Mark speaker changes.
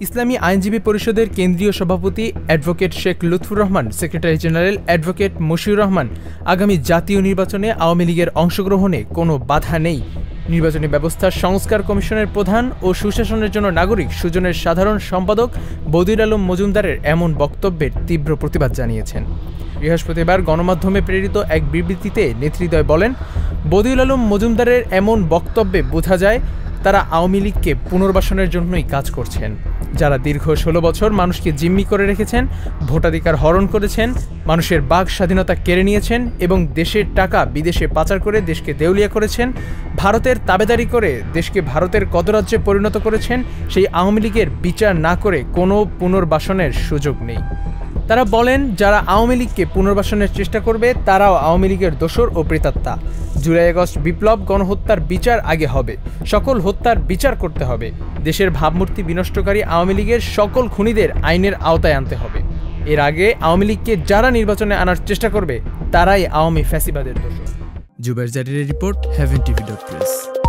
Speaker 1: ইসলামী আইনজীবী পরিষদের কেন্দ্রীয় সভাপতি advocate Sheikh Lutfur Rahman, secretary general advocate Moshiur Rahman আগামী জাতীয় নির্বাচনে আওয়ামী লীগের অংশগ্রহণে কোনো বাধা নেই। নির্বাচনী ব্যবস্থা সংস্কার কমিশনের প্রধান ও সুশাসনের জন্য নাগরিক সুজনের সাধারণ সম্পাদক বদিউল আলম মজুমদারের এমন বক্তব্যের তীব্র প্রতিবাদ জানিয়েছেন। বৃহস্পতিবার গণমাধ্যমে প্রেরিত এক বিবৃতিতে নেতৃদ্বয় বলেন, বদিউল আলম মজুমদারের এমন বক্তব্যে বোঝা যায় তারা আওয়ামী লীগকে পুনর্বাসনের জন্যই কাজ করছেন। যারা দীর্ঘ 16 বছর মানুষকে জিম্মি করে রেখেছেন, ভোটাধিকার হরণ করেছেন, মানুষের বাক স্বাধীনতা কেড়ে নিয়েছেন এবং দেশের টাকা বিদেশে পাচার করে দেশকে দেউলিয়া করেছেন, ভারতের তাবেদারি করে দেশকে ভারতের কদরাজ্যে পরিণত করেছেন, সেই আওয়ামী লীগের বিচার না করে কোনো পুনর্বাসনের সুযোগ নেই। তারা বলেন, যারা আওয়ামী লীগকে পুনর্বাসনের চেষ্টা করবে তারাও আওয়ামী লীগের দোসর ও প্রেতাত্মা। জুলাই আগস্ট বিপ্লব গণহত্যার বিচার আগে হবে, সকল হত্যার বিচার করতে হবে। দেশের ভাবমূর্তি বিনষ্টকারী আওয়ামী লীগের সকল খুনিদের আইনের আওতায় আনতে হবে। এর আগে আওয়ামী লীগকে যারা নির্বাচনে আনার চেষ্টা করবে তারাই আওয়ামী ফ্যাসিবাদের দোসর।
Speaker 2: জুবাইর জারিরের রিপোর্ট, heaven tv.press।